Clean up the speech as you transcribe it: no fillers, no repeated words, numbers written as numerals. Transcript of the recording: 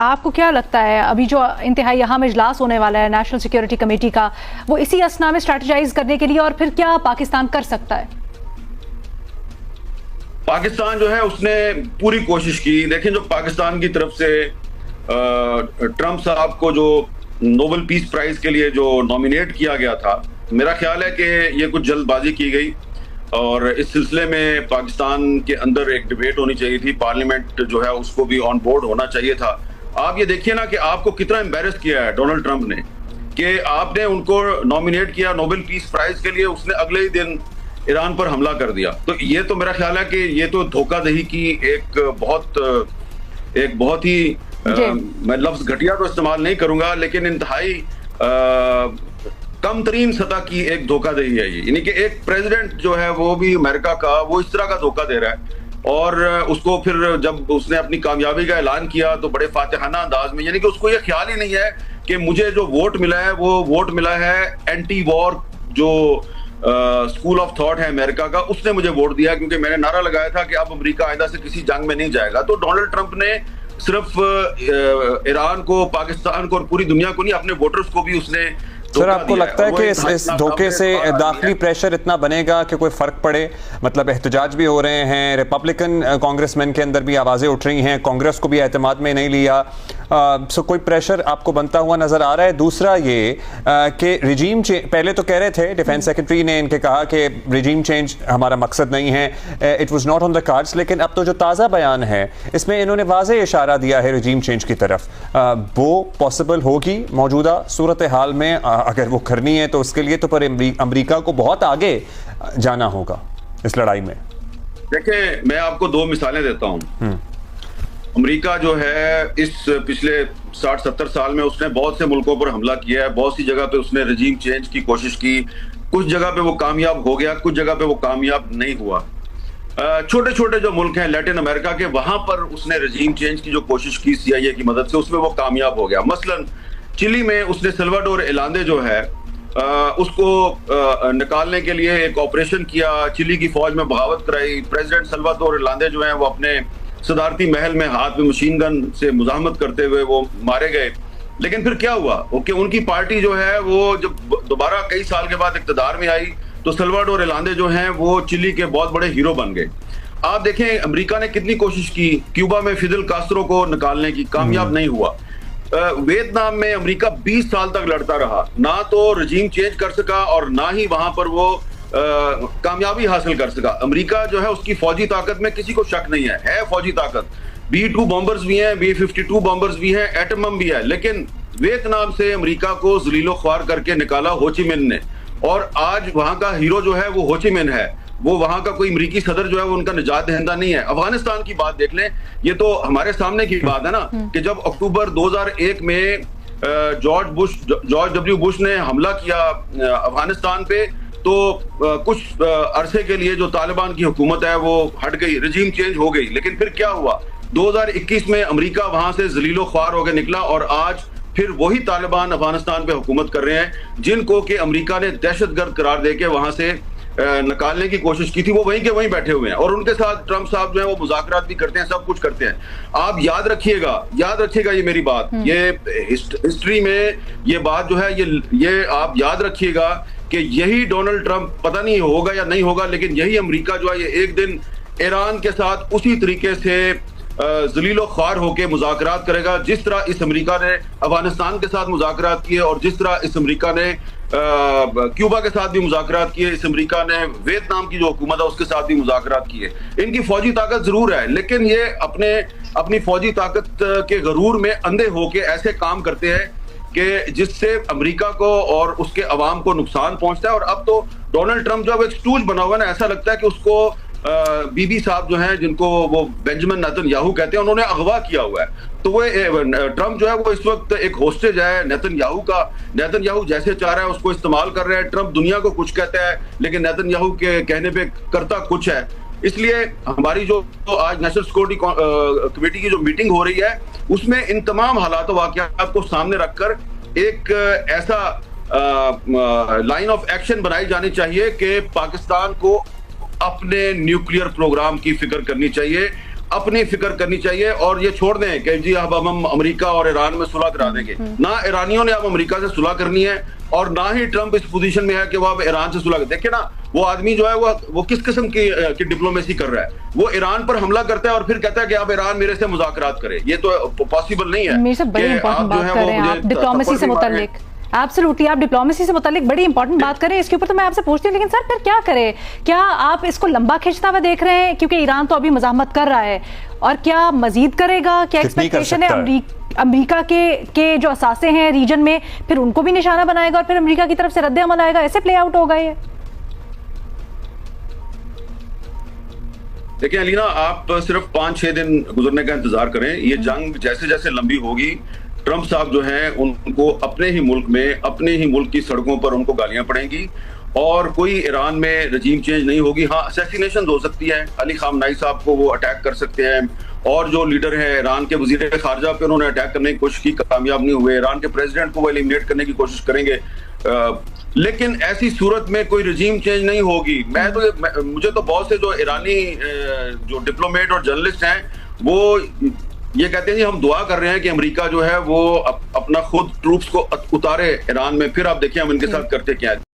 आपको क्या लगता है अभी जो इंतहाई अहम इजलास होने वाला है नेशनल सिक्योरिटी कमेटी का, वो इसी असना में स्ट्रेटेजाइज करने के लिए, और फिर क्या पाकिस्तान कर सकता है? पाकिस्तान जो है उसने पूरी कोशिश की। देखें, जो पाकिस्तान की तरफ से ट्रंप साहब को जो नोबेल पीस प्राइज के लिए जो नॉमिनेट किया गया था, मेरा ख्याल है कि ये कुछ जल्दबाजी की गई और इस सिलसिले में पाकिस्तान के अंदर एक डिबेट होनी चाहिए थी। पार्लियामेंट जो है उसको भी ऑन बोर्ड होना चाहिए था। आप ये देखिए ना कि आपको कितना एम्बेरस किया है डोनाल्ड ट्रंप ने कि आपने उनको नॉमिनेट किया नोबेल पीस प्राइज के लिए, उसने अगले ही दिन ईरान पर हमला कर दिया। तो ये तो मेरा ख्याल है कि ये तो धोखाधड़ी की एक बहुत ही मैं लफ्ज घटिया तो इस्तेमाल नहीं करूंगा, लेकिन इंतहाई कम तरीन सतह की एक धोखाधड़ी है ये। यानी कि एक प्रेसिडेंट जो है वो भी अमेरिका का, वो इस तरह का धोखा दे रहा है और उसको फिर जब उसने अपनी कामयाबी का ऐलान किया तो बड़े फातिहाना अंदाज में, यानी कि उसको ये ख्याल ही नहीं है कि मुझे जो वोट मिला है वो वोट मिला है एंटी वॉर जो स्कूल ऑफ थॉट है अमेरिका का, उसने मुझे वोट दिया क्योंकि मैंने नारा लगाया था कि अब अमेरिका आइंदा से किसी जंग में नहीं जाएगा। तो डोनाल्ड ट्रंप ने सिर्फ ईरान को, पाकिस्तान को और पूरी दुनिया को नहीं, अपने वोटर्स को भी उसने। सर, आपको लगता है कि इस धोखे से दाखिली प्रेशर इतना बनेगा कि कोई फर्क पड़े? मतलब एहतजाज भी हो रहे हैं, रिपब्लिकन कांग्रेसमैन के अंदर भी आवाजें उठ रही हैं, कांग्रेस को भी एतमाद में नहीं लिया, सो कोई प्रेशर आपको बनता हुआ नजर आ रहा है? दूसरा ये कि रिजीम चेंज, पहले तो कह रहे थे डिफेंस सेक्रेटरी ने इनके कहा कि रिजीम चेंज हमारा मकसद नहीं है, it was not on the cards, लेकिन अब तो जो ताज़ा बयान है इसमें इन्होंने वाज़ेह इशारा दिया है रिजीम चेंज की तरफ। वो पॉसिबल होगी मौजूदा सूरत हाल में? अगर वो करनी है तो उसके लिए तो पर अमेरिका को बहुत आगे जाना होगा इस लड़ाई में। देखिए, मैं आपको दो मिसालें देता हूं। अमेरिका जो है इस पिछले 60-70 साल में उसने बहुत से मुल्कों पर हमला किया है, बहुत सी जगह पे उसने रजीम चेंज की कोशिश की, कुछ जगह पे वो कामयाब हो गया, कुछ जगह पे वो कामयाब नहीं हुआ। छोटे छोटे जो मुल्क हैं लैटिन अमेरिका के, वहां पर उसने रजीम चेंज की जो कोशिश की CIA की मदद से, उसमें वो कामयाब हो गया। मसलन चिली में उसने सल्वाडोर एलांदे जो है उसको निकालने के लिए एक ऑपरेशन किया, चिली की फौज में बगावत कराई। प्रेसिडेंट सल्वाडोर एलांदे जो है वो अपने सदारती महल में हाथ में मशीन गन से मुजाहमत करते हुए वो मारे गए। लेकिन फिर क्या हुआ कि उनकी पार्टी जो है वो जब दोबारा कई साल के बाद इक़्तिदार में आई तो सल्वाडोर एलांदे जो हैं वो चिली के बहुत बड़े हीरो बन गए। आप देखें अमेरिका ने कितनी कोशिश की क्यूबा में फिदेल कास्ट्रो को निकालने की, कामयाब नहीं हुआ। वियतनाम में अमेरिका 20 साल तक लड़ता रहा, ना तो रजीम चेंज कर सका और ना ही वहां पर वो कामयाबी हासिल कर सका। अमेरिका जो है उसकी फौजी ताकत में किसी को शक नहीं है फौजी ताकत। B-2 बॉम्बर्स भी हैं, B-52 बॉम्बर्स भी हैं, एटम बम भी है, लेकिन वियतनाम से अमेरिका को जलीलो ख्वार करके निकाला हो ची मिन्ह ने, और आज वहां का हीरो जो है वो हो ची मिन्ह है। वो वहां का कोई अमेरिकी सदर जो है वो उनका निजात दहिंदा नहीं है। अफगानिस्तान की बात देख लें, ये तो हमारे सामने की बात है ना कि जब अक्टूबर 2001 में जॉर्ज W. बुश ने हमला किया अफगानिस्तान पे, तो कुछ अरसे के लिए जो तालिबान की हुकूमत है वो हट गई, रजीम चेंज हो गई। लेकिन फिर क्या हुआ, 2021 में अमेरिका वहां से जलीलो ख्वार होकर निकला और आज फिर वही तालिबान अफगानिस्तान पे हुकूमत कर रहे हैं, जिनको कि अमेरिका ने दहशतगर्द करार देके वहां से निकालने की कोशिश की थी। वो वहीं के वहीं बैठे हुए हैं और उनके साथ ट्रंप साहब जो है वो मुज़ाकरात भी करते हैं, सब कुछ करते हैं। आप याद रखिएगा ये मेरी बात, ये हिस्ट्री में ये बात जो है ये आप याद रखिएगा कि यही डोनाल्ड ट्रंप, पता नहीं होगा या नहीं होगा, लेकिन यही अमेरिका जो है ये एक दिन ईरान के साथ उसी तरीके से जलीलो ख्वार होकर मुज़ाकरात करेगा जिस तरह इस अमेरिका ने अफगानिस्तान के साथ मुज़ाकरात किए और जिस तरह इस अमेरिका ने क्यूबा के साथ भी मुज़ाकरात किए, इस अमेरिका ने वियतनाम की जो हुकूमत है उसके साथ भी मुज़ाकरात किए। इनकी फौजी ताकत जरूर है, लेकिन ये अपनी फौजी ताकत के गरूर में अंधे होके ऐसे काम करते हैं कि जिससे अमेरिका को और उसके अवाम को नुकसान पहुंचता है। और अब तो डोनाल्ड ट्रंप जो है एक स्टूज बना हुआ है ना, ऐसा लगता है कि उसको बीबी साहब जो हैं जिनको वो बेंजामिन नेतन्याहू कहते हैं, उन्होंने अगवा किया हुआ है। तो वो ट्रंप जो है वो इस वक्त एक होस्टेज है नेतन्याहू का। नेतन्याहू जैसे चाह रहा है उसको इस्तेमाल कर रहा है। ट्रंप दुनिया को कुछ कहता है लेकिन नेतन्याहू के कहने पे करता कुछ है। इसलिए हमारी जो आज नेशनल सिक्योरिटी कमेटी की जो मीटिंग हो रही है उसमें इन तमाम हालात वाक़यात को सामने रखकर एक ऐसा लाइन ऑफ एक्शन बनाई जानी चाहिए कि पाकिस्तान को अपने न्यूक्लियर प्रोग्राम की फिक्र करनी चाहिए अपनी फिक्र करनी चाहिए और ये छोड़ दें कि जी अब हम अमेरिका और ईरान में सुलह करा देंगे। ना ईरानियों ने अब अमेरिका से सुलह करनी है और ना ही ट्रंप इस पोजीशन में है कि वो अब ईरान से सुलह। देखिए ना, वो आदमी जो है वो किस किस्म की डिप्लोमेसी कर रहा है। वो ईरान पर हमला करता है और फिर कहता है कि अब ईरान मेरे से मुज़ाकरात करे। ये तो पॉसिबल नहीं है। मेरे से बड़ी इंपॉर्टेंट बात कर रहे हैं आप डिप्लोमेसी से मुताल्लिक। एब्सोल्युटली, आप डिप्लोमेसी से मुताल्लिक बड़ी इंपॉर्टेंट बात करें, इसके ऊपर तो मैं आपसे पूछती हूँ। लेकिन सर फिर क्या करें? क्या आप इसको लंबा खींचता हुआ देख रहे हैं? क्योंकि ईरान तो अभी मज़ाहमत कर रहा है, और क्या मजीद करेगा? क्या एक्सपेक्टेशन है अमेरिका के जो असासे हैं रीजन में, फिर उनको भी निशाना बनाएगा और फिर अमेरिका की तरफ से रद्द अमल आएगा? ऐसे प्ले आउट होगा ये? देखिए अलीना, आप सिर्फ 5-6 दिन गुजरने का इंतजार करें। ये जंग जैसे जैसे लंबी होगी, ट्रंप साहब जो हैं उनको अपने ही मुल्क में, अपने ही मुल्क की सड़कों पर उनको गालियां पड़ेंगी और कोई ईरान में रजीम चेंज नहीं होगी। हाँ, असैसिनेशन हो सकती है, अली खामनाई साहब को वो अटैक कर सकते हैं, और जो लीडर है ईरान के वजीर खारजा पे उन्होंने अटैक करने की कोशिश की, कामयाब नहीं हुए। ईरान के प्रेसिडेंट को वो एलिमिनेट करने की कोशिश करेंगे, लेकिन ऐसी सूरत में कोई रजीम चेंज नहीं होगी। मुझे तो बहुत से जो ईरानी जो डिप्लोमेट और जर्नलिस्ट हैं वो ये कहते हैं जी हम दुआ कर रहे हैं कि अमेरिका जो है वो अपना खुद ट्रूप्स को उतारे ईरान में, फिर आप देखिए हम इनके साथ करते क्या है।